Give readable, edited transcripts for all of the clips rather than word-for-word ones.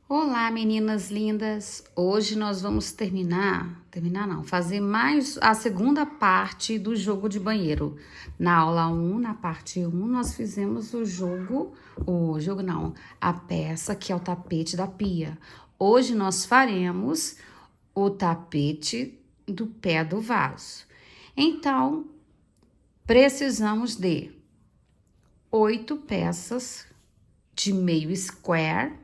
Olá, meninas lindas! Hoje nós vamos fazer mais a segunda parte do jogo de banheiro. Na aula 1, na parte 1, nós fizemos a peça que é o tapete da pia. Hoje nós faremos o tapete do pé do vaso. Então, precisamos de 8 peças de meio square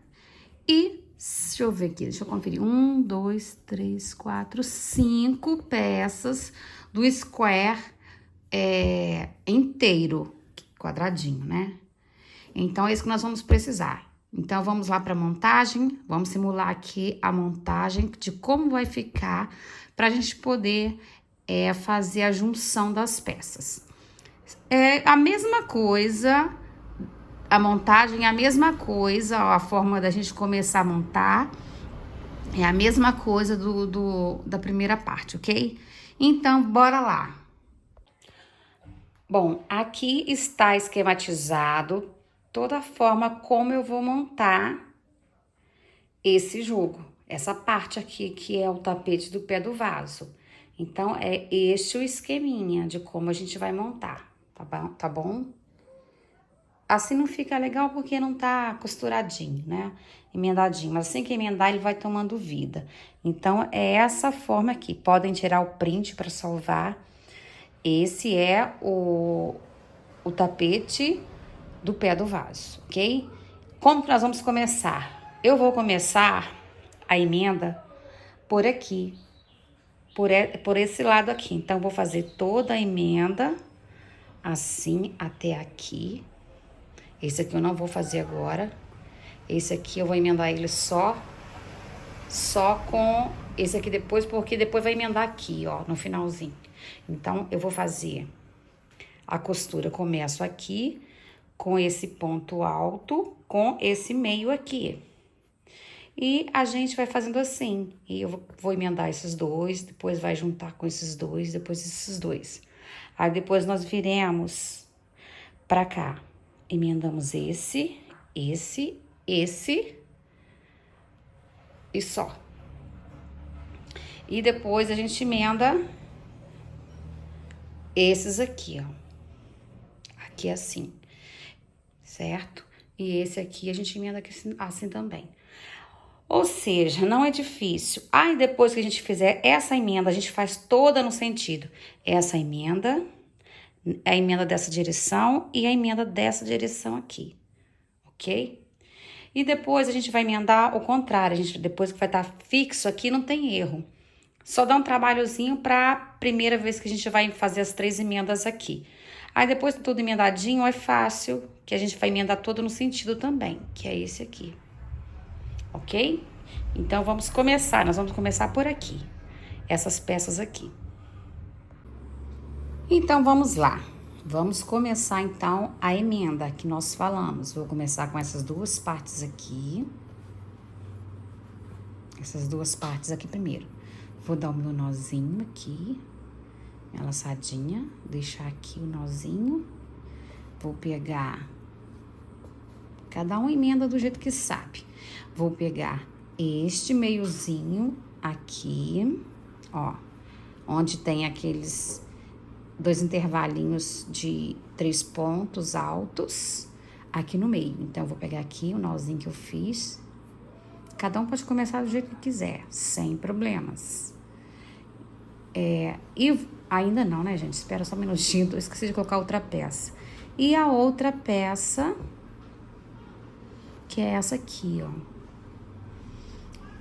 e, deixa eu ver aqui, deixa eu conferir. 1, 2, 3, 4, 5 peças do square inteiro, quadradinho, né? Então, é isso que nós vamos precisar. Então, vamos lá para a montagem. Vamos simular aqui a montagem de como vai ficar para a gente poder fazer a junção das peças. É a mesma coisa. A montagem é a mesma coisa, ó, a forma da gente começar a montar é a mesma coisa da primeira parte, ok? Então, bora lá. Bom, aqui está esquematizado toda a forma como eu vou montar esse jogo. Essa parte aqui que é o tapete do pé do vaso. Então, é este o esqueminha de como a gente vai montar, tá bom? Assim não fica legal porque não tá costuradinho, né? Emendadinho. Mas assim que emendar, ele vai tomando vida. Então, é essa forma aqui. Podem tirar o print para salvar. Esse é o tapete do pé do vaso, ok? Como que nós vamos começar? Eu vou começar a emenda por aqui. Por esse lado aqui. Então, vou fazer toda a emenda assim até aqui. Esse aqui eu não vou fazer agora. Esse aqui eu vou emendar ele só com esse aqui depois, porque depois vai emendar aqui, ó, no finalzinho. Então, eu vou fazer a costura, eu começo aqui com esse ponto alto, com esse meio aqui. E a gente vai fazendo assim. E eu vou emendar esses dois, depois vai juntar com esses dois, depois esses dois. Aí depois nós viremos pra cá. Emendamos esse e só. E depois a gente emenda esses aqui, ó. Aqui assim, certo? E esse aqui a gente emenda aqui assim também. Ou seja, não é difícil. Aí depois que a gente fizer essa emenda, a gente faz toda no sentido. Essa emenda, a emenda dessa direção e a emenda dessa direção aqui, ok? E depois a gente vai emendar o contrário. A gente, depois que vai estar fixo aqui, não tem erro. Só dá um trabalhozinho pra primeira vez que a gente vai fazer as 3 emendas aqui. Aí depois tudo emendadinho é fácil, que a gente vai emendar todo no sentido também, que é esse aqui. Ok? Então, vamos começar. Nós vamos começar por aqui. Essas peças aqui. Então, vamos lá. Vamos começar, então, a emenda que nós falamos. Vou começar com essas duas partes aqui. Essas duas partes aqui primeiro. Vou dar o meu nozinho aqui. Minha laçadinha. Deixar aqui o nozinho. Vou pegar... Cada um emenda do jeito que sabe. Vou pegar este meiozinho aqui, ó, onde tem aqueles 2 intervalinhos de 3 pontos altos aqui no meio. Então, eu vou pegar aqui o nozinho que eu fiz. Cada um pode começar do jeito que quiser, sem problemas. E ainda não, né, gente? Espera só um minutinho, eu esqueci de colocar outra peça. E a outra peça... que é essa aqui, ó.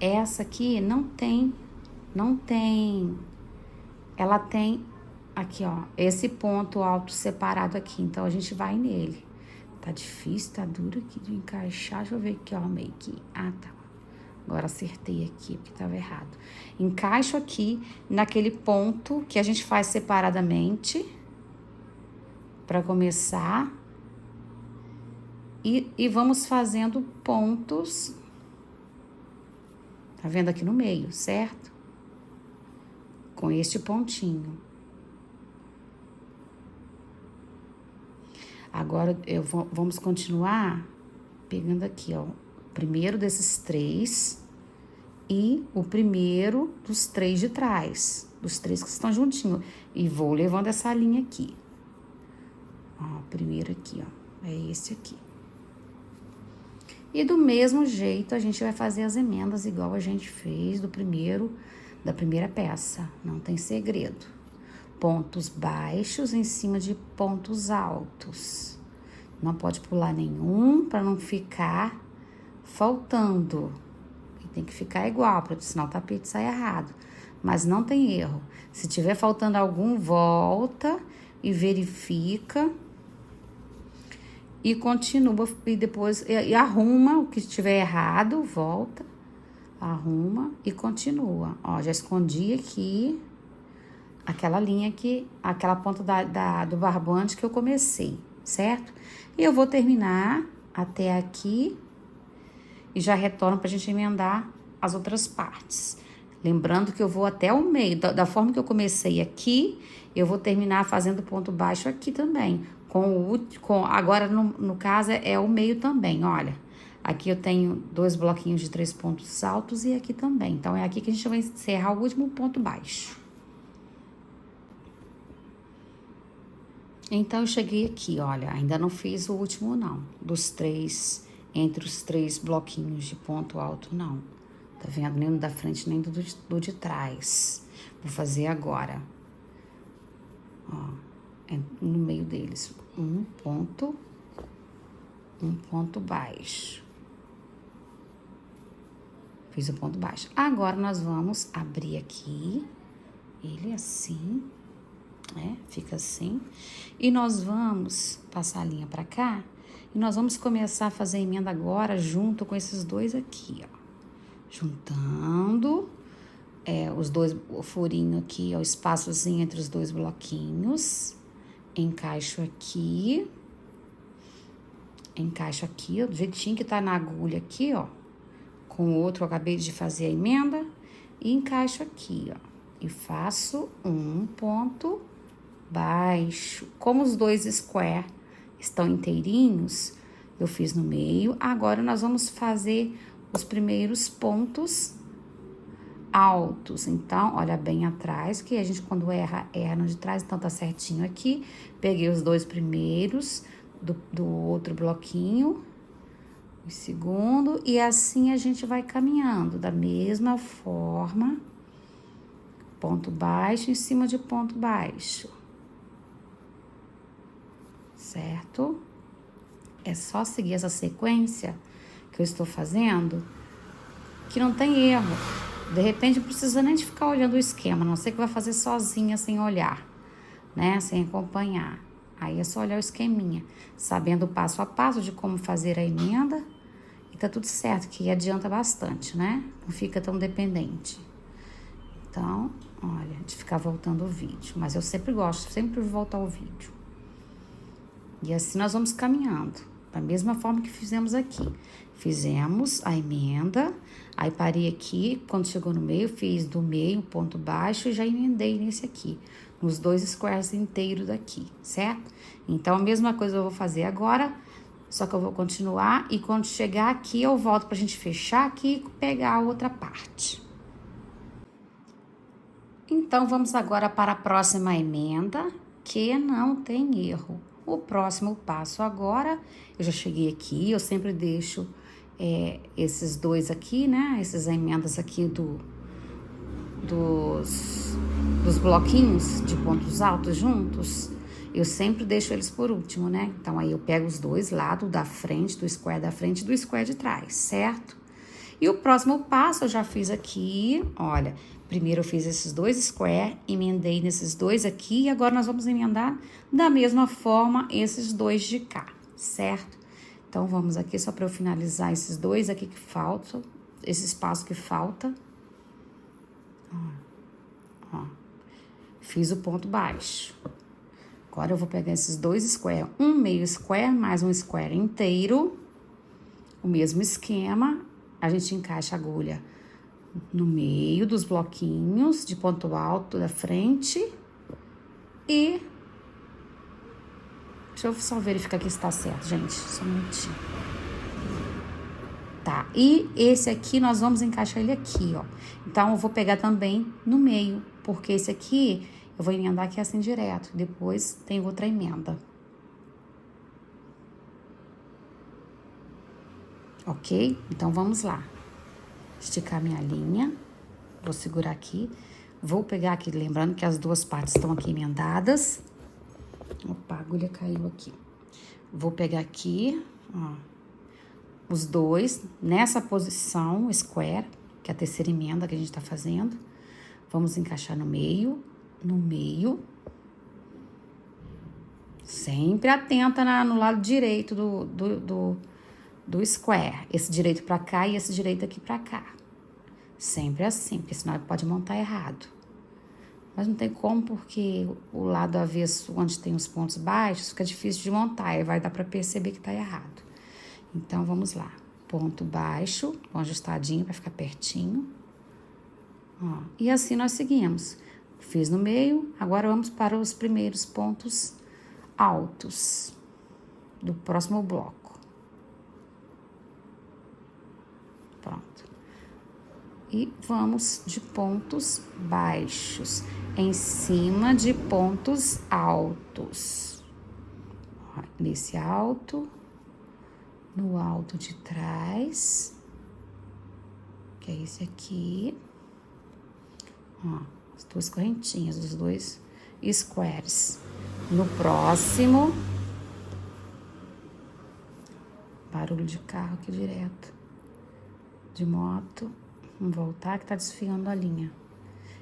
Essa aqui não tem, ela tem aqui, ó, esse ponto alto separado aqui, então a gente vai nele. Tá difícil, tá duro aqui de encaixar, deixa eu ver aqui, ó, meio que, tá. Agora acertei aqui, porque tava errado. Encaixo aqui naquele ponto que a gente faz separadamente, pra começar. E vamos fazendo pontos, tá vendo aqui no meio, certo? Com este pontinho. Agora, vamos continuar pegando aqui, ó, O primeiro desses 3 e o primeiro dos 3 de trás, dos 3 que estão juntinhos. E vou levando essa linha aqui. Ó, o primeiro aqui, ó, é esse aqui. E do mesmo jeito, a gente vai fazer as emendas igual a gente fez da primeira peça. Não tem segredo. Pontos baixos em cima de pontos altos. Não pode pular nenhum para não ficar faltando. E tem que ficar igual, para senão o tapete sai errado. Mas não tem erro. Se tiver faltando algum, volta e verifica. E continua, e depois e arruma o que estiver errado, volta, arruma e continua. Ó, já escondi aqui aquela linha aqui, aquela ponta do barbante que eu comecei, certo? E eu vou terminar até aqui e já retorno pra gente emendar as outras partes. Lembrando que eu vou até o meio, da forma que eu comecei aqui, eu vou terminar fazendo ponto baixo aqui também. Agora, no caso, é o meio também, olha. Aqui eu tenho 2 bloquinhos de 3 pontos altos e aqui também. Então, é aqui que a gente vai encerrar o último ponto baixo. Então, eu cheguei aqui, olha, ainda não fiz o último, não. Entre os 3 bloquinhos de ponto alto, não. Tá vendo? Nem no da frente, nem do de trás. Vou fazer agora. Ó, no meio deles. Um ponto baixo. Fiz o ponto baixo. Agora, nós vamos abrir aqui. Ele assim, né? Fica assim. E nós vamos passar a linha pra cá. E nós vamos começar a fazer a emenda agora junto com esses 2 aqui, ó. Juntando os 2 furinhos aqui, ó, o espaçozinho entre os 2 bloquinhos. Encaixo aqui, ó, do jeitinho que tá na agulha aqui, ó. Com o outro eu acabei de fazer a emenda e encaixo aqui, ó. E faço um ponto baixo. Como os 2 square estão inteirinhos, eu fiz no meio. Agora, nós vamos fazer os primeiros pontos altos. Então, olha bem atrás, que a gente quando erra no de trás, então tá certinho aqui. Peguei os 2 primeiros do outro bloquinho, o segundo, e assim a gente vai caminhando da mesma forma. Ponto baixo em cima de ponto baixo. Certo? É só seguir essa sequência que eu estou fazendo, que não tem erro. De repente, não precisa nem de ficar olhando o esquema, a não ser que vai fazer sozinha, sem olhar, né? Sem acompanhar. Aí é só olhar o esqueminha, sabendo o passo a passo de como fazer a emenda, e tá tudo certo, que adianta bastante, né? Não fica tão dependente. Então, olha, de ficar voltando o vídeo. Mas eu sempre gosto, sempre de voltar o vídeo. E assim nós vamos caminhando, da mesma forma que fizemos aqui. Fizemos a emenda, aí parei aqui, quando chegou no meio, fiz do meio, ponto baixo, e já emendei nesse aqui, nos 2 squares inteiros daqui, certo? Então, a mesma coisa eu vou fazer agora, só que eu vou continuar, e quando chegar aqui, eu volto pra gente fechar aqui e pegar a outra parte. Então, vamos agora para a próxima emenda, que não tem erro. O próximo passo agora, eu já cheguei aqui, eu sempre deixo esses 2 aqui, né? Essas emendas aqui dos bloquinhos de pontos altos juntos, eu sempre deixo eles por último, né? Então, aí eu pego os 2 lados da frente, do square da frente e do square de trás, certo? E o próximo passo eu já fiz aqui, olha, primeiro eu fiz esses 2 square, emendei nesses 2 aqui, e agora nós vamos emendar da mesma forma esses 2 de cá, certo? Então, vamos aqui só para eu finalizar esses 2 aqui que faltam, esse espaço que falta. Ó, fiz o ponto baixo. Agora, eu vou pegar esses 2 square, um meio square mais um square inteiro, o mesmo esquema, a gente encaixa a agulha no meio dos bloquinhos de ponto alto da frente e... Deixa eu só verificar aqui se tá certo, gente, só um minutinho. Tá, e esse aqui nós vamos encaixar ele aqui, ó. Então, eu vou pegar também no meio, porque esse aqui eu vou emendar aqui assim direto. Depois tem outra emenda. Ok? Então, vamos lá. Esticar minha linha. Vou segurar aqui. Vou pegar aqui, lembrando que as duas partes estão aqui emendadas. Opa, a agulha caiu aqui. Vou pegar aqui, ó, os dois nessa posição square, que é a terceira emenda que a gente tá fazendo. Vamos encaixar no meio. Sempre atenta no lado direito do square. Esse direito pra cá e esse direito aqui pra cá. Sempre assim, porque senão pode montar errado. Mas não tem como, porque o lado avesso, onde tem os pontos baixos, fica difícil de montar. E vai dar pra perceber que tá errado. Então, vamos lá. Ponto baixo, ajustadinho pra ficar pertinho. Ó, e assim nós seguimos. Fiz no meio, agora vamos para os primeiros pontos altos do próximo bloco. Pronto. E vamos de pontos baixos em cima de pontos altos. Ó, nesse alto, no alto de trás, que é esse aqui. Ó, as duas correntinhas, os dois squares. No próximo, barulho de carro aqui direto, de moto. Vamos voltar que tá desfiando a linha.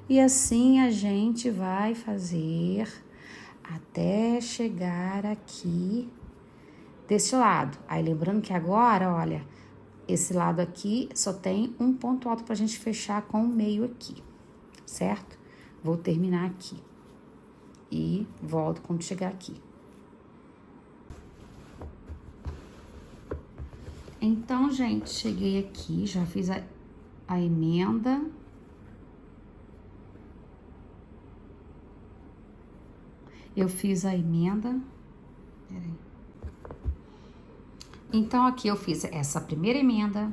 E assim a gente vai fazer até chegar aqui deste lado. Aí lembrando que agora, olha, esse lado aqui só tem um ponto alto pra gente fechar com o meio aqui, certo? Vou terminar aqui. E volto quando chegar aqui. Então, gente, cheguei aqui, já fiz a emenda. Eu fiz a emenda. Peraí. Então, aqui eu fiz essa primeira emenda,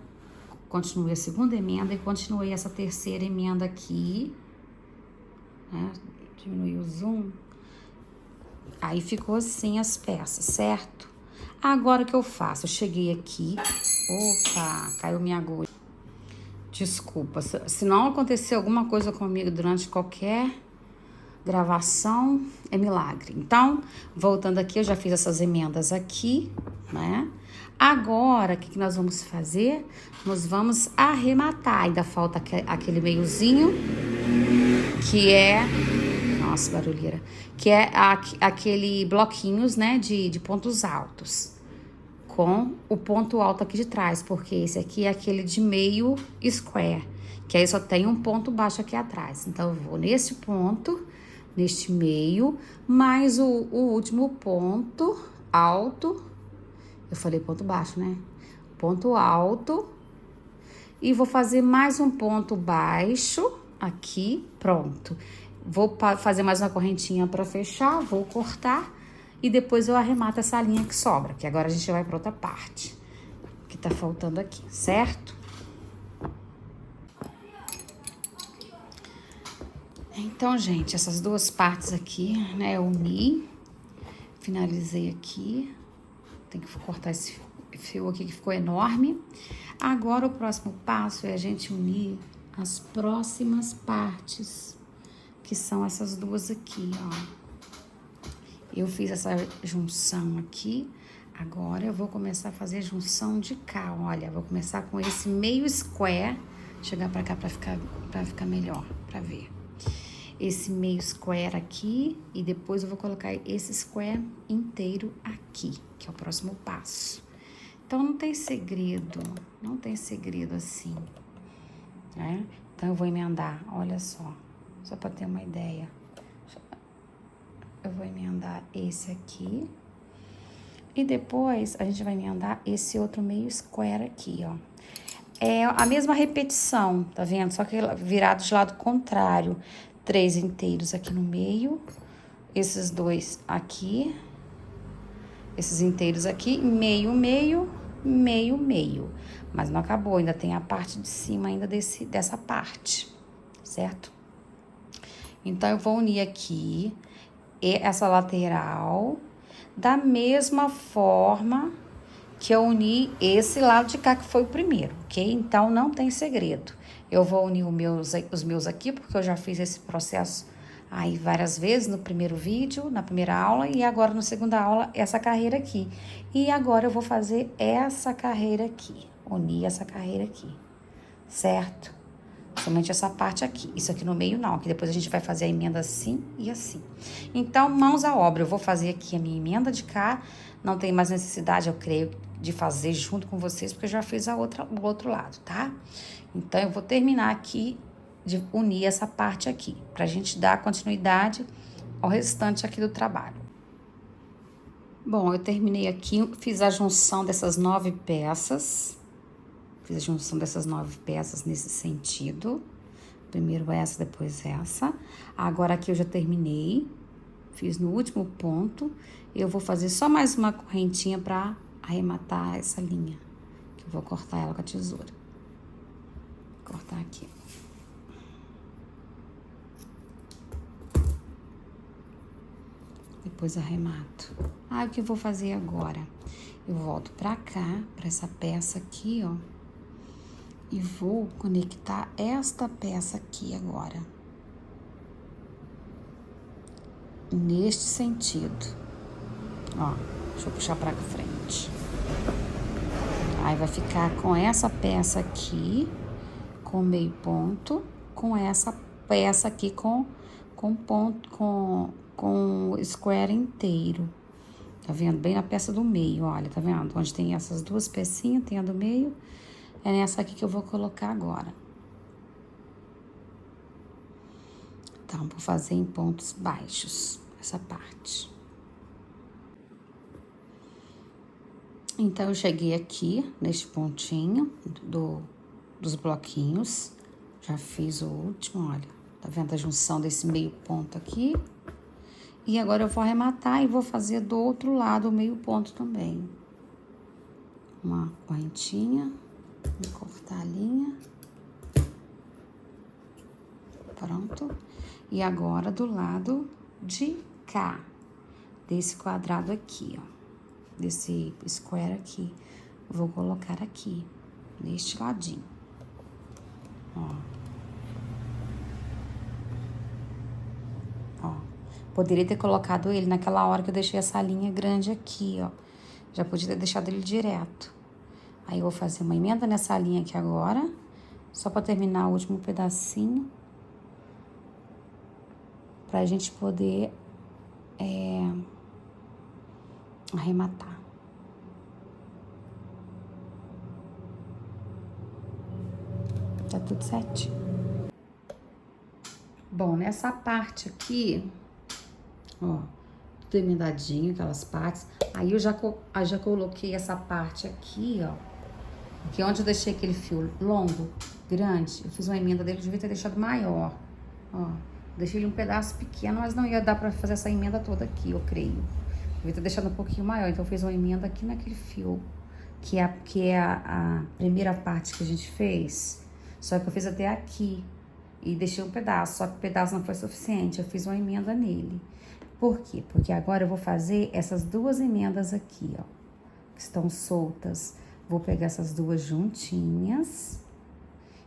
continuei a segunda emenda e continuei essa terceira emenda aqui. Né? Diminuí o zoom. Aí ficou assim as peças, certo? Agora o que eu faço? Eu cheguei aqui. Opa, caiu minha agulha. Desculpa, se não acontecer alguma coisa comigo durante qualquer gravação, é milagre. Então, voltando aqui, eu já fiz essas emendas aqui, né? Agora, o que nós vamos fazer? Nós vamos arrematar. Ainda falta aquele meiozinho, que é... Nossa, barulheira. Que é aquele bloquinhos, né, de pontos altos. Com o ponto alto aqui de trás, porque esse aqui é aquele de meio square, que aí só tem um ponto baixo aqui atrás. Então, eu vou nesse ponto, neste meio, mais o último ponto alto. Eu falei ponto baixo, né? Ponto alto. E vou fazer mais um ponto baixo aqui, pronto. Vou fazer mais uma correntinha para fechar, vou cortar. E depois eu arremato essa linha que sobra, que agora a gente vai para outra parte, que tá faltando aqui, certo? Então, gente, essas duas partes aqui, né, eu uni, finalizei aqui. Tem que cortar esse fio aqui que ficou enorme. Agora, o próximo passo é a gente unir as próximas partes, que são essas duas aqui, ó. Eu fiz essa junção aqui, agora eu vou começar a fazer junção de cá, olha, vou começar com esse meio square, chegar pra cá pra ficar melhor, pra ver. Esse meio square aqui, e depois eu vou colocar esse square inteiro aqui, que é o próximo passo. Então, não tem segredo assim, né? Então, eu vou emendar, olha só pra ter uma ideia. Eu vou emendar esse aqui. E depois, a gente vai emendar esse outro meio square aqui, ó. É a mesma repetição, tá vendo? Só que virado de lado contrário. 3 inteiros aqui no meio. Esses dois aqui. Esses inteiros aqui. Meio, meio. meio, meio. Mas não acabou, ainda tem a parte de cima ainda dessa parte, certo? Então, eu vou unir aqui essa lateral da mesma forma que eu uni esse lado de cá, que foi o primeiro, ok? Então, não tem segredo. Eu vou unir os meus aqui, porque eu já fiz esse processo aí várias vezes no primeiro vídeo, na primeira aula, e agora na segunda aula, essa carreira aqui. E agora eu vou fazer essa carreira aqui, unir essa carreira aqui, certo? Somente essa parte aqui, isso aqui no meio não, que depois a gente vai fazer a emenda assim e assim. Então, mãos à obra, eu vou fazer aqui a minha emenda de cá, não tem mais necessidade, eu creio, de fazer junto com vocês, porque eu já fiz o outro lado, tá? Então, eu vou terminar aqui de unir essa parte aqui, pra gente dar continuidade ao restante aqui do trabalho. Bom, eu terminei aqui, fiz a junção dessas 9 peças, fiz a junção dessas 9 peças nesse sentido. Primeiro essa, depois essa. Agora aqui eu já terminei, fiz no último ponto. Eu vou fazer só mais uma correntinha pra arrematar essa linha, que eu vou cortar ela com a tesoura. Vou cortar aqui. Depois arremato. O que eu vou fazer agora? Eu volto pra cá, pra essa peça aqui, ó. E vou conectar esta peça aqui agora. Neste sentido. Ó, deixa eu puxar pra frente. Aí vai ficar com essa peça aqui, com meio ponto, com essa peça aqui com ponto, com o square inteiro. Tá vendo? Bem na peça do meio, olha, tá vendo? Onde tem essas duas pecinhas, tem a do meio. É nessa aqui que eu vou colocar agora. Então, vou fazer em pontos baixos, essa parte. Então, eu cheguei aqui, neste pontinho dos bloquinhos. Já fiz o último, olha. Tá vendo a junção desse meio ponto aqui? E agora eu vou arrematar e vou fazer do outro lado o meio ponto também. Uma correntinha. Vou cortar a linha. Pronto. E agora do lado de cá, desse quadrado aqui, ó. Desse square aqui. Vou colocar aqui, neste ladinho. Ó. Ó. Poderia ter colocado ele naquela hora que eu deixei essa linha grande aqui, ó. Já podia ter deixado ele direto. Aí, eu vou fazer uma emenda nessa linha aqui agora, só pra terminar o último pedacinho, pra gente poder arrematar. Tá tudo certinho. Bom, nessa parte aqui, ó, tudo emendadinho, aquelas partes. Aí, eu já coloquei essa parte aqui, ó. Porque onde eu deixei aquele fio longo, grande, eu fiz uma emenda dele, eu devia ter deixado maior. Ó, deixei ele um pedaço pequeno, mas não ia dar pra fazer essa emenda toda aqui, eu creio. Devia ter deixado um pouquinho maior, então eu fiz uma emenda aqui naquele fio, que é a primeira parte que a gente fez. Só que eu fiz até aqui e deixei um pedaço, só que o pedaço não foi suficiente, eu fiz uma emenda nele. Por quê? Porque agora eu vou fazer essas duas emendas aqui, ó, que estão soltas. Vou pegar essas duas juntinhas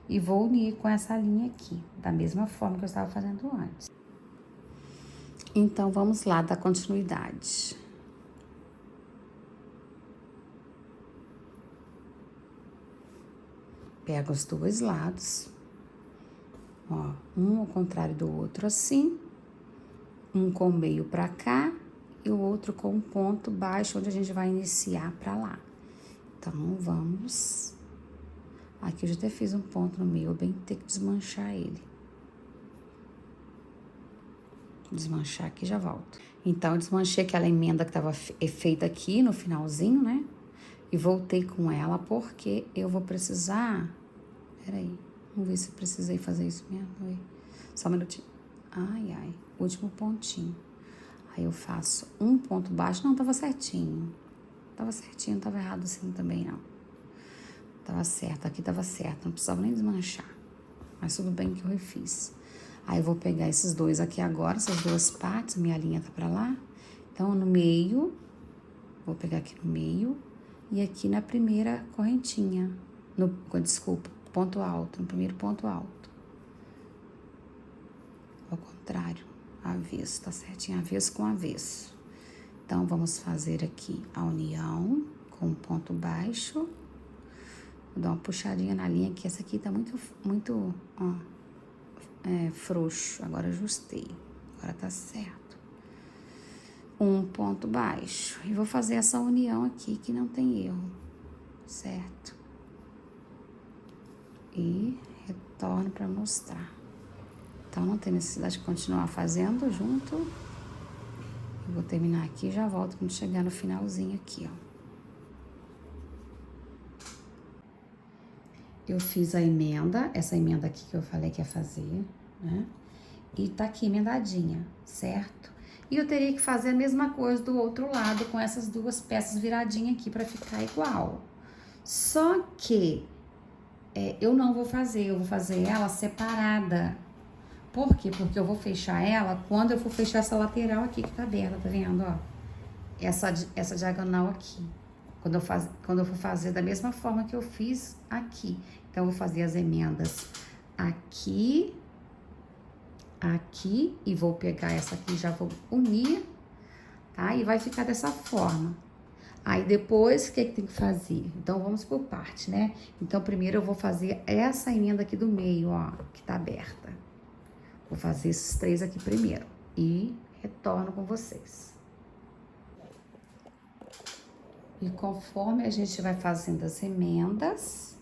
e vou unir com essa linha aqui, da mesma forma que eu estava fazendo antes. Então, vamos lá dar continuidade. Pego os dois lados, ó, um ao contrário do outro assim, um com o meio pra cá e o outro com um ponto baixo, onde a gente vai iniciar pra lá. Então, vamos... Aqui eu já até fiz um ponto no meio, eu bem ter que desmanchar ele. Desmanchar aqui e já volto. Então, eu desmanchei aquela emenda que tava feita aqui no finalzinho, né? E voltei com ela porque eu vou precisar... Peraí, vamos ver se eu precisei fazer isso mesmo. Só um minutinho. Ai, ai, último pontinho. Aí eu faço um ponto baixo. Não, tava certinho. Tava certinho, não tava errado assim também, não. Tava certo, aqui tava certo, não precisava nem desmanchar. Mas tudo bem que eu refiz. Aí eu vou pegar esses dois aqui agora, essas duas partes, minha linha tá pra lá. Então, no meio, vou pegar aqui no meio e aqui na primeira correntinha. Desculpa, ponto alto, no primeiro ponto alto. Ao contrário, avesso, tá certinho? Avesso com avesso. Então, vamos fazer aqui a união com um ponto baixo. Vou dar uma puxadinha na linha, que essa aqui tá muito, ó, frouxo. Agora ajustei, agora tá certo. Um ponto baixo. E vou fazer essa união aqui, que não tem erro, certo? E retorno pra mostrar. Então, não tem necessidade de continuar fazendo junto. Eu vou terminar aqui e já volto quando chegar no finalzinho aqui, ó. Eu fiz a emenda, essa emenda aqui que eu falei que ia fazer, né? E tá aqui emendadinha, certo? E eu teria que fazer a mesma coisa do outro lado com essas duas peças viradinhas aqui pra ficar igual. Só que eu não vou fazer, eu vou fazer ela separada. Por quê? Porque eu vou fechar ela quando eu for fechar essa lateral aqui que tá aberta, tá vendo, ó? Essa diagonal aqui. Quando eu for fazer da mesma forma que eu fiz aqui. Então, eu vou fazer as emendas aqui, aqui, e vou pegar essa aqui, já vou unir, tá? E vai ficar dessa forma. Aí, depois, o que tem que fazer? Então, vamos por parte, né? Então, primeiro eu vou fazer essa emenda aqui do meio, ó, que tá aberta. Vou fazer esses três aqui primeiro e retorno com vocês. E conforme a gente vai fazendo as emendas,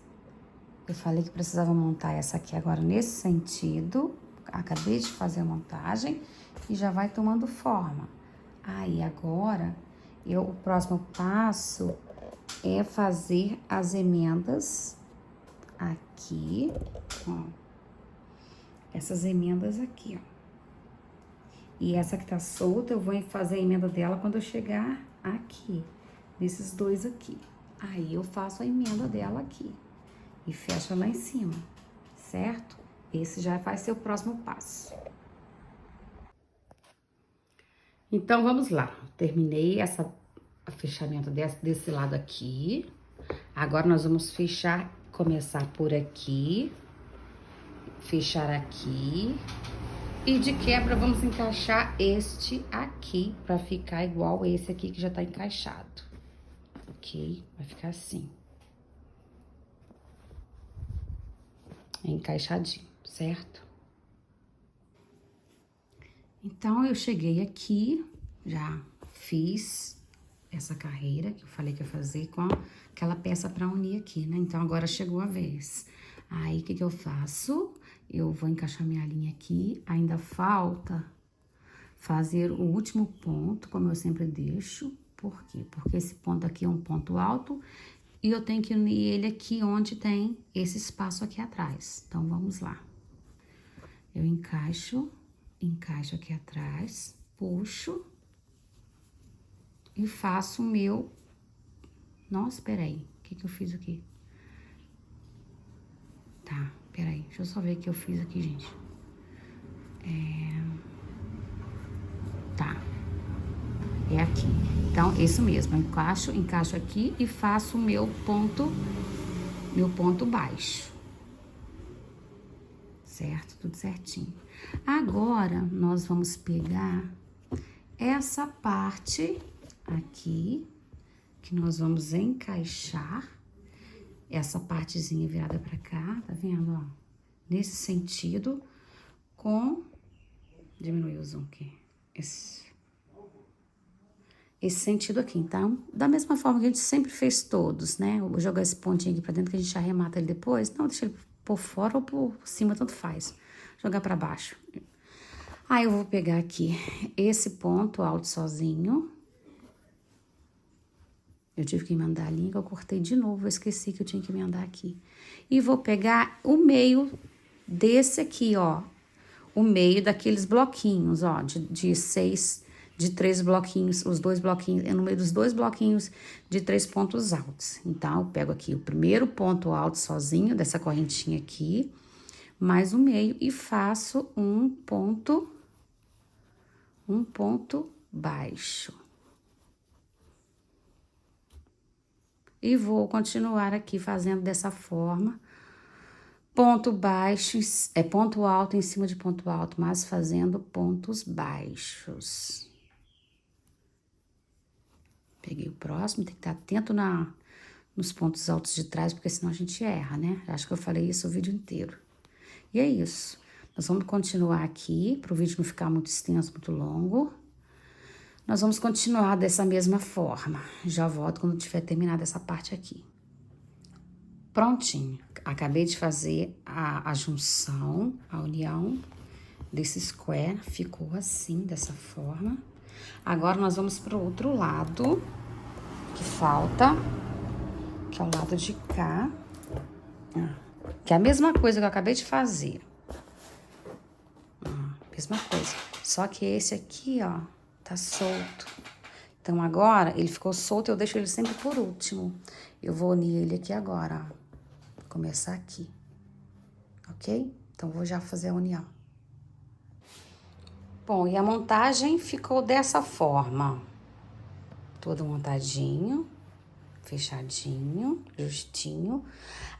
eu falei que precisava montar essa aqui agora nesse sentido. Acabei de fazer a montagem e já vai tomando forma. Aí agora, o próximo passo é fazer as emendas aqui, ó. Essas emendas aqui, ó. E essa que tá solta, eu vou fazer a emenda dela quando eu chegar aqui. Nesses dois aqui. Aí, eu faço a emenda dela aqui. E fecho lá em cima, certo? Esse já vai ser o próximo passo. Então, vamos lá. Terminei o fechamento desse lado aqui. Agora, nós vamos começar por aqui. Fechar aqui. E de quebra, vamos encaixar este aqui, pra ficar igual esse aqui que já tá encaixado. Ok? Vai ficar assim. Encaixadinho, certo? Então, eu cheguei aqui, já fiz essa carreira que eu falei que ia fazer com aquela peça pra unir aqui, né? Então, agora chegou a vez. Aí, o que eu faço? Eu vou encaixar minha linha aqui, ainda falta fazer o último ponto, como eu sempre deixo. Por quê? Porque esse ponto aqui é um ponto alto e eu tenho que unir ele aqui onde tem esse espaço aqui atrás. Então, vamos lá. Eu encaixo aqui atrás, puxo e faço o meu... Nossa, peraí, o que eu fiz aqui? Tá, peraí, deixa eu só ver o que eu fiz aqui, gente. Tá. É aqui. Então, isso mesmo, eu encaixo aqui e faço o meu ponto baixo. Certo? Tudo certinho. Agora, nós vamos pegar essa parte aqui, que nós vamos encaixar. Essa partezinha virada pra cá, tá vendo, ó? Nesse sentido, diminuir o zoom aqui. Esse sentido aqui, então, da mesma forma que a gente sempre fez todos, né? Eu vou jogar esse pontinho aqui pra dentro, que a gente arremata ele depois. Não, deixa ele por fora ou por cima, tanto faz. Jogar pra baixo. Aí, eu vou pegar aqui esse ponto alto sozinho. Eu tive que emendar a linha, que eu cortei de novo, eu esqueci que eu tinha que emendar aqui. E vou pegar o meio desse aqui, ó. O meio daqueles bloquinhos, ó, de de 3 bloquinhos, os 2 bloquinhos, é no meio dos 2 bloquinhos de 3 pontos altos. Então, eu pego aqui o primeiro ponto alto sozinho, dessa correntinha aqui, mais o meio e faço um ponto baixo. E vou continuar aqui fazendo dessa forma, ponto baixo, ponto alto em cima de ponto alto, mas fazendo pontos baixos. Peguei o próximo, tem que estar atento nos pontos altos de trás, porque senão a gente erra, né? Acho que eu falei isso o vídeo inteiro. E é isso. Nós vamos continuar aqui, para o vídeo não ficar muito extenso, muito longo. Nós vamos continuar dessa mesma forma. Já volto quando tiver terminado essa parte aqui. Prontinho. Acabei de fazer a junção, a união desse square. Ficou assim, dessa forma. Agora, nós vamos para o outro lado, que falta, que é o lado de cá. Que é a mesma coisa que eu acabei de fazer. Mesma coisa. Só que esse aqui, ó, tá solto. Então, agora, ele ficou solto, eu deixo ele sempre por último. Eu vou unir ele aqui agora, ó. Vou começar aqui. Ok? Então, vou já fazer a união. Bom, e a montagem ficou dessa forma. Todo montadinho, fechadinho, justinho.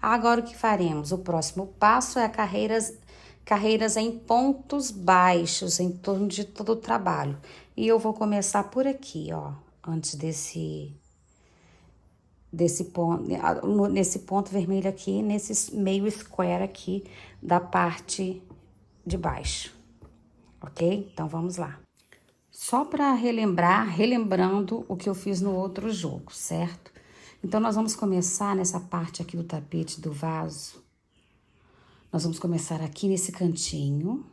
Agora, o que faremos? O próximo passo é carreiras em pontos baixos, em torno de todo o trabalho. E eu vou começar por aqui, ó, antes desse ponto, nesse ponto vermelho aqui, nesse meio square aqui da parte de baixo, ok? Então, vamos lá. Só para relembrando o que eu fiz no outro jogo, certo? Então, nós vamos começar nessa parte aqui do tapete do vaso. Nós vamos começar aqui nesse cantinho,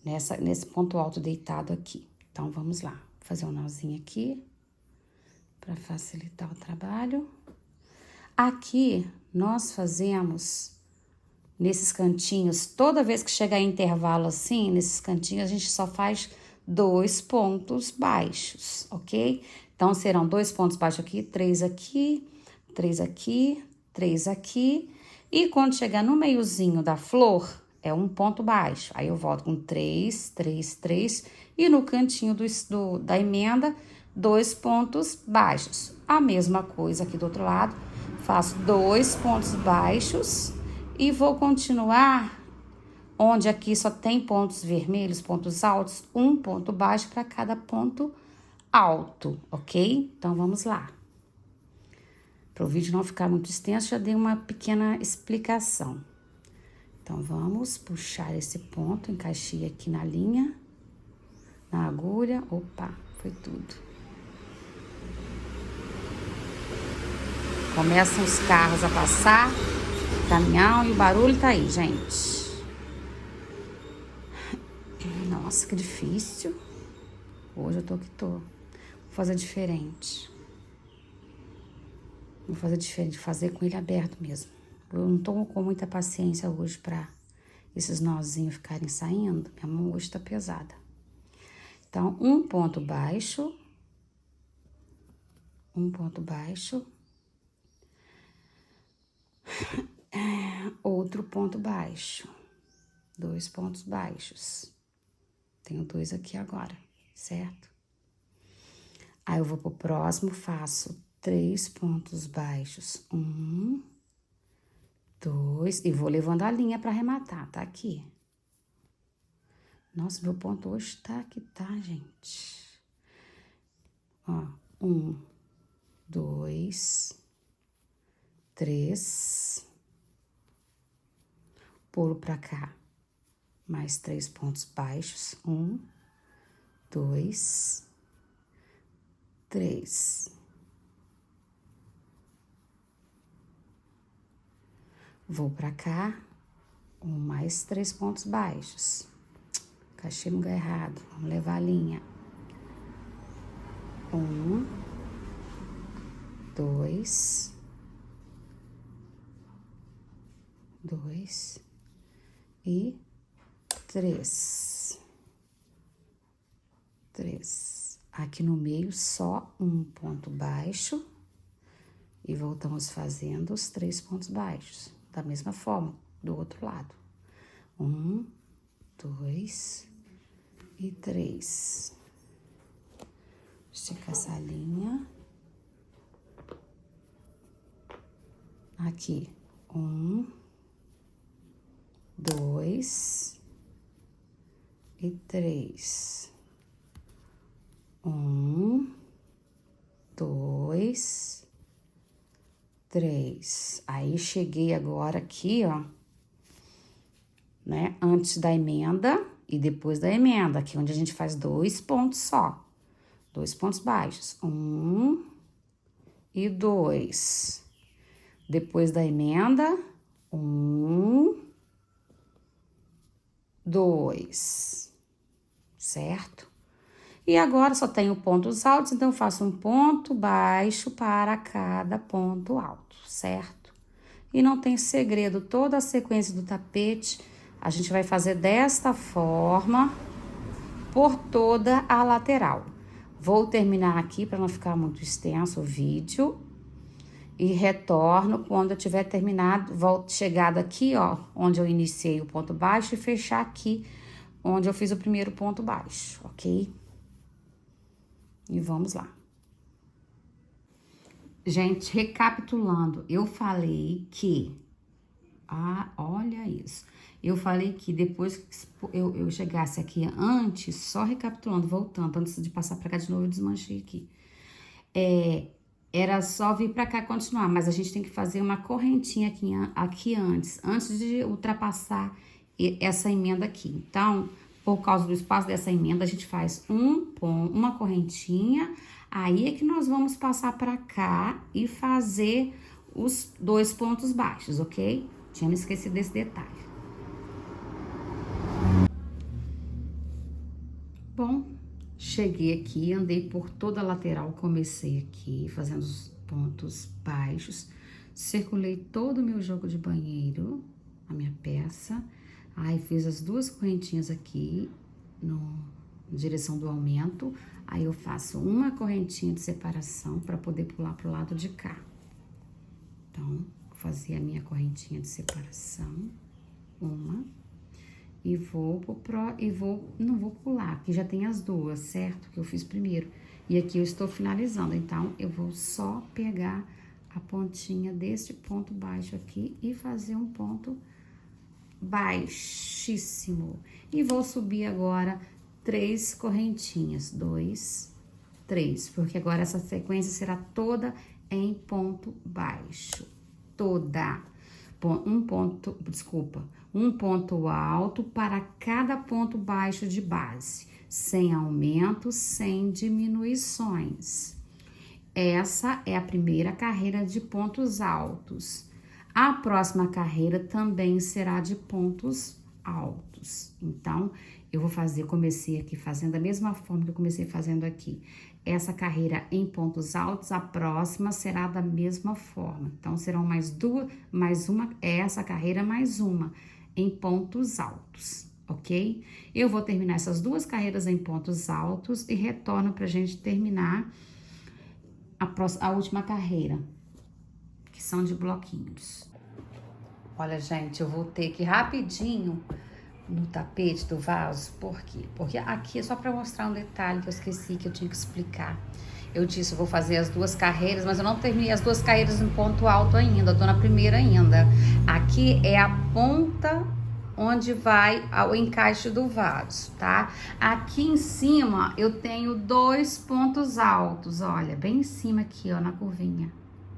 nesse ponto alto deitado aqui. Então, vamos lá. Vou fazer um nozinho aqui, para facilitar o trabalho. Aqui, nós fazemos, nesses cantinhos, toda vez que chegar em intervalo assim, nesses cantinhos, a gente só faz 2 pontos baixos, ok? Então, serão 2 pontos baixos aqui, 3 aqui, 3 aqui, 3 aqui. E quando chegar no meiozinho da flor, é um ponto baixo. Aí, eu volto com 3, 3, 3. E no cantinho da emenda, 2 pontos baixos. A mesma coisa aqui do outro lado. Faço 2 pontos baixos e vou continuar onde aqui só tem pontos vermelhos, pontos altos, um ponto baixo para cada ponto alto, ok? Então, vamos lá. Para o vídeo não ficar muito extenso, já dei uma pequena explicação. Então, vamos puxar esse ponto, encaixei aqui na linha, na agulha. Opa, foi tudo. Começam os carros a passar, caminhão, e o barulho tá aí, gente. Nossa, que difícil. Hoje eu tô que tô. Vou fazer diferente. Vou fazer diferente, fazer com ele aberto mesmo. Eu não tô com muita paciência hoje pra esses nozinhos ficarem saindo. Minha mão hoje tá pesada. Então, um ponto baixo. Um ponto baixo. Outro ponto baixo. 2 pontos baixos. Tenho 2 aqui agora, certo? Aí, eu vou pro próximo, faço 3 pontos baixos. 1, 2, e vou levando a linha pra arrematar, tá aqui. Nossa, meu ponto hoje tá aqui, tá, gente? Ó, 1, 2, 3. Pulo pra cá. Mais 3 pontos baixos. 1, 2, 3. Vou pra cá. Mais 3 pontos baixos. Encaixei no lugar errado. Vamos levar a linha. 1, 2, 2 e 3. 3. Aqui no meio, só um ponto baixo. E voltamos fazendo os 3 pontos baixos. Da mesma forma, do outro lado. 1, 2 e 3. Estica essa linha. Aqui, 1, 2 e 3. 1, 2, 3. Aí, cheguei agora aqui, ó, né? Antes da emenda e depois da emenda, aqui onde a gente faz 2 pontos só. 2 pontos baixos. 1 e 2. Depois da emenda, 1, 2. Certo? E agora só tenho pontos altos, então eu faço um ponto baixo para cada ponto alto, certo? E não tem segredo, toda a sequência do tapete a gente vai fazer desta forma por toda a lateral. Vou terminar aqui para não ficar muito extenso o vídeo e retorno quando eu tiver terminado, chegado aqui, ó, onde eu iniciei o ponto baixo e fechar aqui onde eu fiz o primeiro ponto baixo, ok? E vamos lá. Gente, recapitulando, eu falei que... olha isso. Eu falei que depois que eu chegasse aqui antes, só recapitulando, voltando, antes de passar pra cá de novo, eu desmanchei aqui. Era só vir pra cá e continuar, mas a gente tem que fazer uma correntinha aqui antes de ultrapassar essa emenda aqui. Então, por causa do espaço dessa emenda, a gente faz uma correntinha, aí é que nós vamos passar pra cá e fazer os 2 pontos baixos, ok? Tinha me esquecido desse detalhe. Bom, cheguei aqui, andei por toda a lateral, comecei aqui fazendo os pontos baixos, circulei todo o meu jogo de banheiro, a minha peça, aí fiz as 2 correntinhas aqui na direção do aumento, aí eu faço uma correntinha de separação para poder pular pro lado de cá. Então, vou fazer a minha correntinha de separação, uma, e não vou pular, aqui já tem as 2, certo? Que eu fiz primeiro. E aqui eu estou finalizando, então, eu vou só pegar a pontinha deste ponto baixo aqui e fazer um ponto baixíssimo. E vou subir agora 3 correntinhas, 2, 3, porque agora essa sequência será toda em ponto baixo, toda. Um ponto alto para cada ponto baixo de base, sem aumento, sem diminuições. Essa é a primeira carreira de pontos altos. A próxima carreira também será de pontos altos. Então, eu vou comecei aqui fazendo da mesma forma que eu comecei fazendo aqui. Essa carreira em pontos altos, a próxima será da mesma forma. Então, serão mais uma, essa carreira mais uma em pontos altos, ok? Eu vou terminar essas 2 carreiras em pontos altos e retorno pra gente terminar a última carreira, que são de bloquinhos. Olha, gente, eu voltei aqui rapidinho no tapete do vaso, por quê? Porque aqui é só para mostrar um detalhe que eu esqueci, que eu tinha que explicar. Eu disse, eu vou fazer as 2 carreiras, mas eu não terminei as 2 carreiras em ponto alto ainda, eu tô na primeira ainda. Aqui é a ponta onde vai o encaixe do vaso, tá? Aqui em cima eu tenho 2 pontos altos, olha, bem em cima aqui, ó, na curvinha.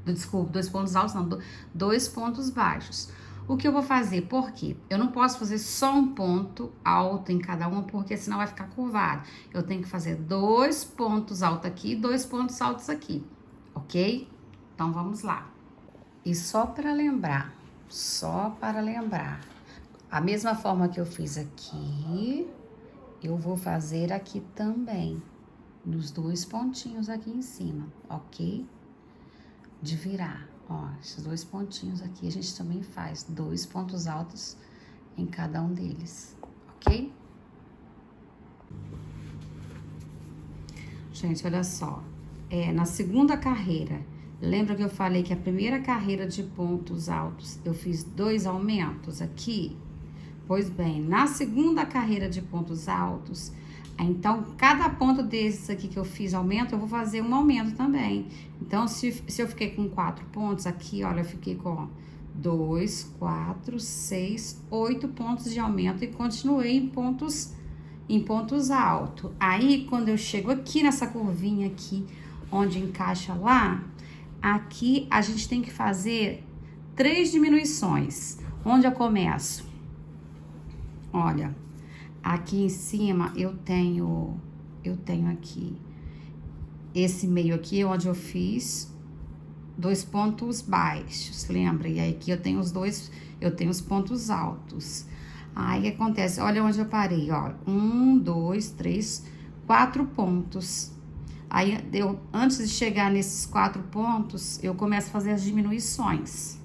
Desculpa, 2 pontos altos não, 2 pontos baixos. O que eu vou fazer? Por quê? Eu não posso fazer só um ponto alto em cada uma, porque senão vai ficar curvado. Eu tenho que fazer 2 pontos altos aqui e 2 pontos altos aqui, ok? Então, vamos lá. E só para lembrar, a mesma forma que eu fiz aqui, eu vou fazer aqui também, nos 2 pontinhos aqui em cima, ok? De virar. Ó, esses 2 pontinhos aqui, a gente também faz 2 pontos altos em cada um deles, ok? gente, olha só. Na segunda carreira, lembra que eu falei que a primeira carreira de pontos altos eu fiz 2 aumentos aqui? Pois bem, na segunda carreira de pontos altos, então, cada ponto desses aqui que eu fiz aumento, eu vou fazer um aumento também. Então, se eu fiquei com 4 pontos aqui, olha, eu fiquei com 2, 4, 6, 8 pontos de aumento e continuei em pontos altos. Aí, quando eu chego aqui nessa curvinha aqui, onde encaixa lá, aqui a gente tem que fazer 3 diminuições. Onde eu começo? Olha, aqui em cima eu tenho aqui esse meio aqui onde eu fiz 2 pontos baixos, lembra? E aí aqui eu tenho os pontos altos. Aí o que acontece? Olha onde eu parei, ó. 1, 2, 3, 4 pontos. Aí antes de chegar nesses 4 pontos, eu começo a fazer as diminuições.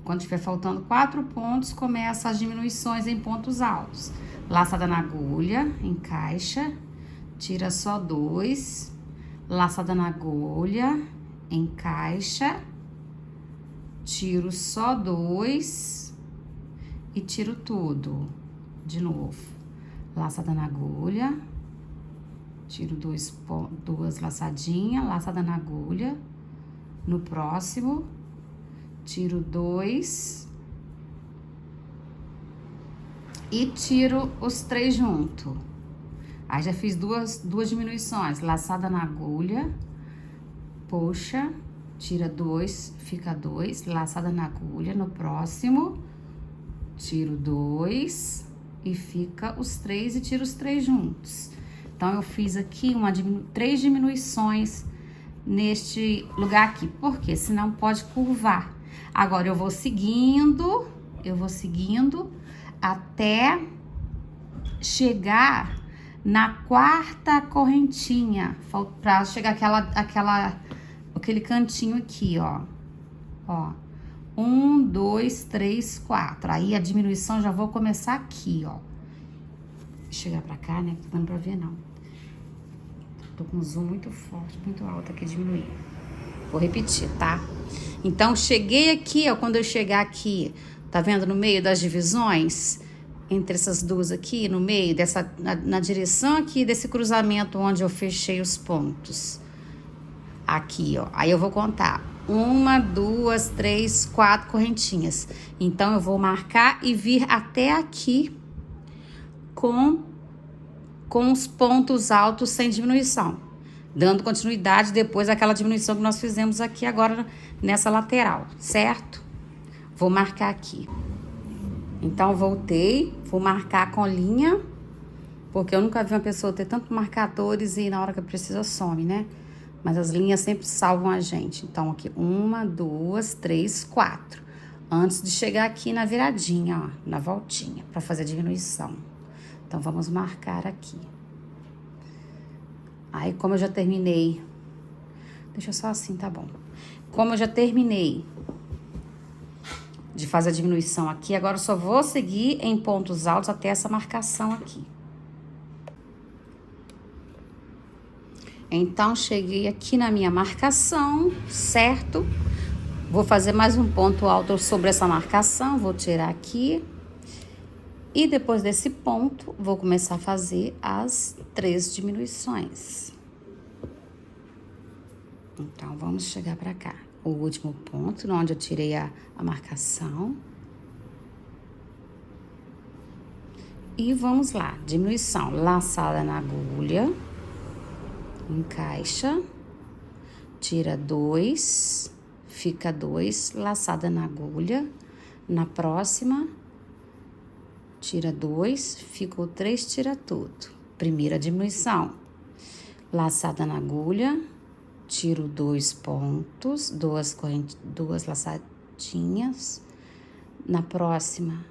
Quando tiver faltando 4 pontos, começa as diminuições em pontos altos. Laçada na agulha, encaixa, tira só 2. Laçada na agulha, encaixa, tiro só 2 e tiro tudo. De novo, laçada na agulha, tiro 2 laçadinhas, laçada na agulha. No próximo, tiro 2 e tiro os 3 junto. Aí já fiz duas diminuições, laçada na agulha, puxa, tira 2, fica 2, laçada na agulha. No próximo, tiro 2 e fica os 3 e tiro os 3 juntos. Então, eu fiz aqui 3 diminuições neste lugar aqui, porque senão pode curvar. Agora, eu vou seguindo até chegar na 4ª correntinha, pra chegar aquele cantinho aqui, ó. 1, 2, 3, 4. Aí, a diminuição já vou começar aqui, ó. Vou chegar pra cá, né? Não tá dando pra ver, não. Tô com um zoom muito forte, muito alto aqui, diminuir. Vou repetir, tá? Então, cheguei aqui, ó, quando eu chegar aqui, tá vendo no meio das divisões? Entre essas duas aqui, no meio, na direção aqui desse cruzamento onde eu fechei os pontos. Aqui, ó. Aí eu vou contar 1, 2, 3, 4 correntinhas. Então, eu vou marcar e vir até aqui com os pontos altos sem diminuição, dando continuidade depois daquela diminuição que nós fizemos aqui agora nessa lateral, certo? Vou marcar aqui. Então, voltei, vou marcar com linha, porque eu nunca vi uma pessoa ter tantos marcadores e na hora que precisa some, né? Mas as linhas sempre salvam a gente. Então, aqui, 1, 2, 3, 4. Antes de chegar aqui na viradinha, ó, na voltinha, pra fazer a diminuição. Então, vamos marcar aqui. Aí, como eu já terminei... Deixa só assim, tá bom. Como eu já terminei de fazer a diminuição aqui, agora eu só vou seguir em pontos altos até essa marcação aqui. Então, cheguei aqui na minha marcação, certo? Vou fazer mais um ponto alto sobre essa marcação, vou tirar aqui. E depois desse ponto, vou começar a fazer as 3 diminuições. Então, vamos chegar pra cá. O último ponto, onde eu tirei a marcação. E vamos lá, diminuição, laçada na agulha, encaixa, tira 2, fica 2, laçada na agulha, na próxima, tira 2, ficou 3, tira tudo. Primeira diminuição, laçada na agulha, tiro 2 pontos, 2 laçadinhas. Na próxima,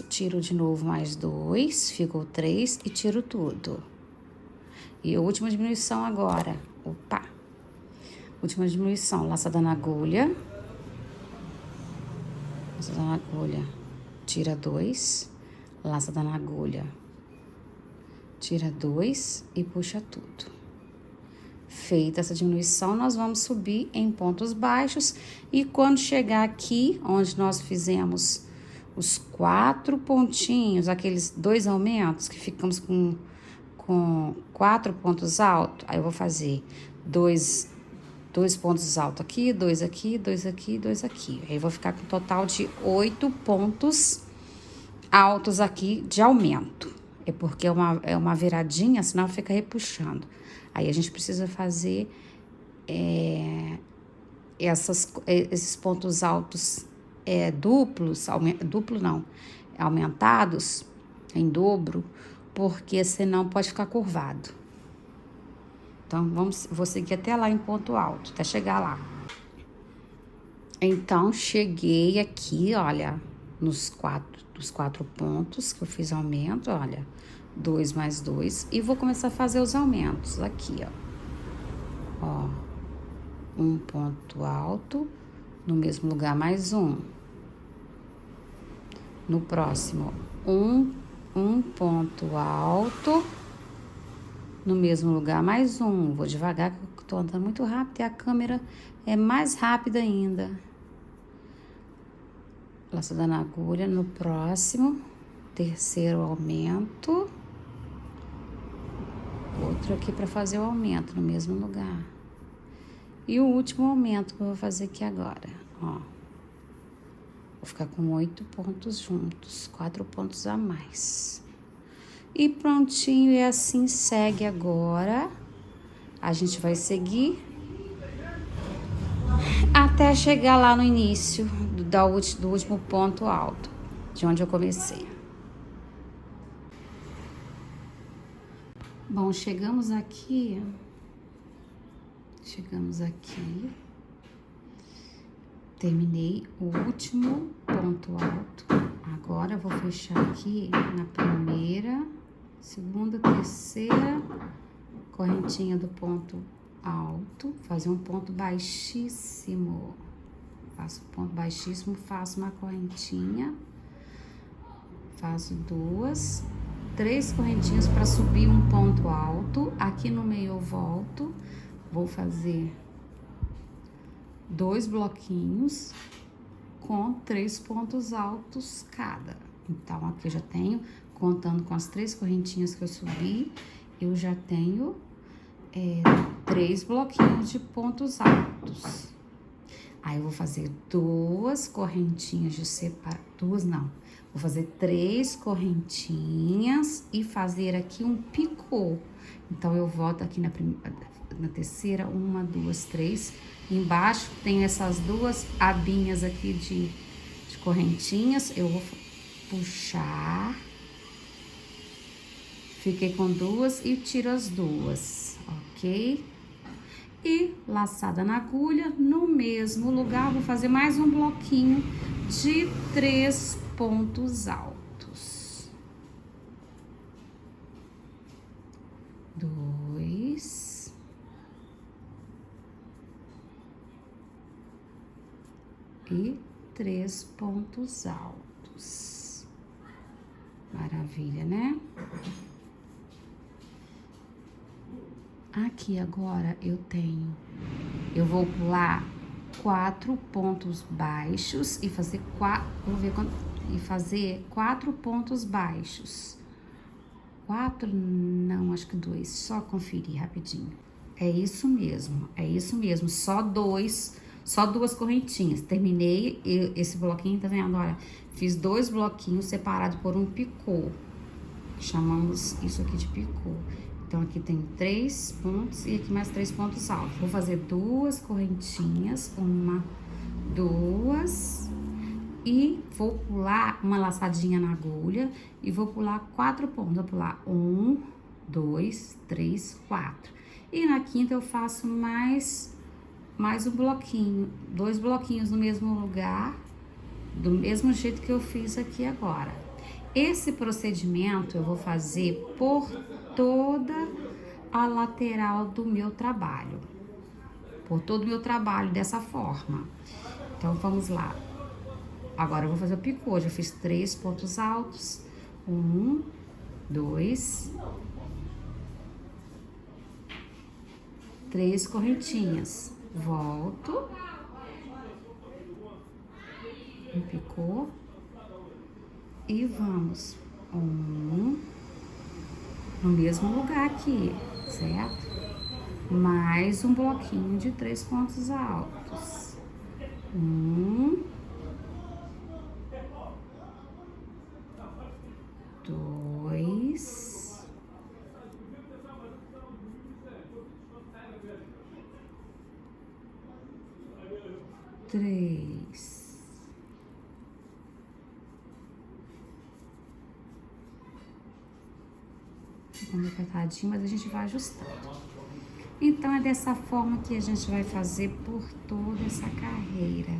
tiro de novo mais 2, ficou 3 e tiro tudo. E a última diminuição agora, última diminuição, laçada na agulha, tira 2, laçada na agulha, Tira 2 e puxa tudo. Feita essa diminuição, nós vamos subir em pontos baixos e quando chegar aqui, onde nós fizemos os 4 pontinhos, aqueles 2 aumentos que ficamos com 4 pontos altos, aí eu vou fazer dois pontos altos aqui, 2 aqui, 2 aqui, 2 aqui. Aí eu vou ficar com um total de 8 pontos altos aqui de aumento. É porque é uma viradinha, senão fica repuxando. Aí a gente precisa fazer esses pontos altos duplos, duplo não, aumentados em dobro, porque senão pode ficar curvado. Então, vou seguir até lá em ponto alto, até chegar lá. Então, cheguei aqui, olha, nos 4 pontos que eu fiz aumento, olha, 2 mais 2, e vou começar a fazer os aumentos aqui, ó, um ponto alto, no mesmo lugar mais um. No próximo, um ponto alto, no mesmo lugar mais um. Vou devagar, que eu tô andando muito rápido e a câmera é mais rápida ainda. Laçada na agulha, no próximo, terceiro aumento. Outro aqui para fazer o aumento no mesmo lugar. E o último aumento que eu vou fazer aqui agora, ó. Vou ficar com 8 pontos juntos, 4 pontos a mais. E prontinho, e assim segue agora. A gente vai seguir até chegar lá no início do último ponto alto, de onde eu comecei. Bom, chegamos aqui. Terminei o último ponto alto. Agora eu vou fechar aqui na primeira, segunda, terceira correntinha do ponto alto, fazer um ponto baixíssimo. Faço ponto baixíssimo, faço uma correntinha, faço 2, 3 correntinhas para subir um ponto alto. Aqui no meio eu volto, vou fazer 2 bloquinhos com 3 pontos altos cada. Então, aqui eu já tenho, contando com as 3 correntinhas que eu subi, eu já tenho 3 bloquinhos de pontos altos. Aí, eu vou fazer 2 correntinhas de separação, 2 não, vou fazer 3 correntinhas e fazer aqui um picô. Então, eu volto aqui na terceira, 1, 2, 3. Embaixo tem essas 2 abinhas aqui de correntinhas. Eu vou puxar. Fiquei com 2 e tiro as 2, ok? E laçada na agulha, no mesmo lugar, vou fazer mais um bloquinho de 3 pontos altos. 2. E 3 pontos altos. Maravilha, né? Aqui agora eu vou pular 4 pontos baixos e fazer 4 pontos baixos. 4, não, acho que 2, só conferir rapidinho. É isso mesmo, só 2 correntinhas. Terminei esse bloquinho, tá vendo? Olha, fiz 2 bloquinhos separados por um picô. Chamamos isso aqui de picô. Então, aqui tem 3 pontos e aqui mais 3 pontos altos. Vou fazer 2 correntinhas, 1, 2, e vou pular uma laçadinha na agulha e vou pular 4 pontos. Vou pular 1, 2, 3, 4. E na quinta eu faço mais um bloquinho, 2 bloquinhos no mesmo lugar, do mesmo jeito que eu fiz aqui agora. Esse procedimento eu vou fazer por toda a lateral do meu trabalho. Por todo o meu trabalho dessa forma. Então, vamos lá. Agora, eu vou fazer o picô. Já fiz 3 pontos altos. 1, 2, 3 correntinhas. Volto. Um picô. E vamos no mesmo lugar aqui, certo? Mais um bloquinho de 3 pontos altos. 2, 3. Ficou meio apertadinho, mas a gente vai ajustando. Então, é dessa forma que a gente vai fazer por toda essa carreira.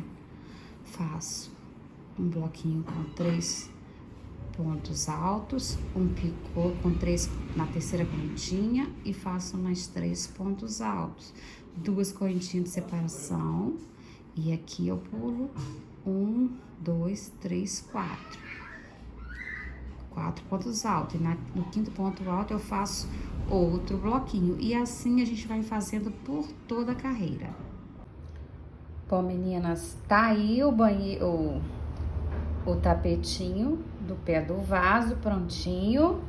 Faço um bloquinho com 3 pontos altos, um picô com 3 na terceira correntinha e faço mais 3 pontos altos. 2 correntinhas de separação e aqui eu pulo 1, 2, 3, 4. 4 pontos altos. E no quinto ponto alto eu faço outro bloquinho. E assim a gente vai fazendo por toda a carreira. Bom, meninas, tá aí o tapetinho do pé do vaso prontinho.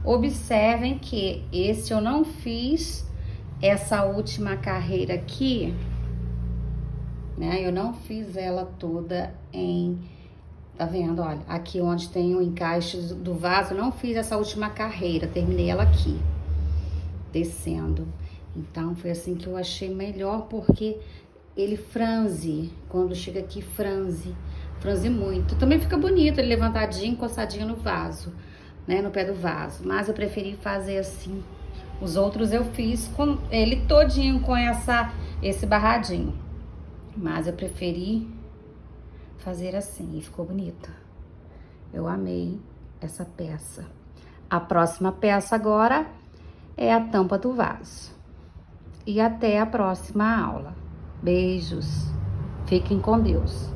Observem que esse eu não fiz essa última carreira aqui, né? Eu não fiz ela toda em... Tá vendo? Olha, aqui onde tem o encaixe do vaso, eu não fiz essa última carreira, terminei ela aqui, descendo. Então, foi assim que eu achei melhor, porque ele franze, quando chega aqui, franze muito. Também fica bonito ele levantadinho, encostadinho no vaso, né, no pé do vaso. Mas eu preferi fazer assim. Os outros eu fiz com ele todinho com esse barradinho. Mas eu preferi fazer assim e ficou bonito. Eu amei essa peça. A próxima peça agora é a tampa do vaso. E até a próxima aula. Beijos. Fiquem com Deus.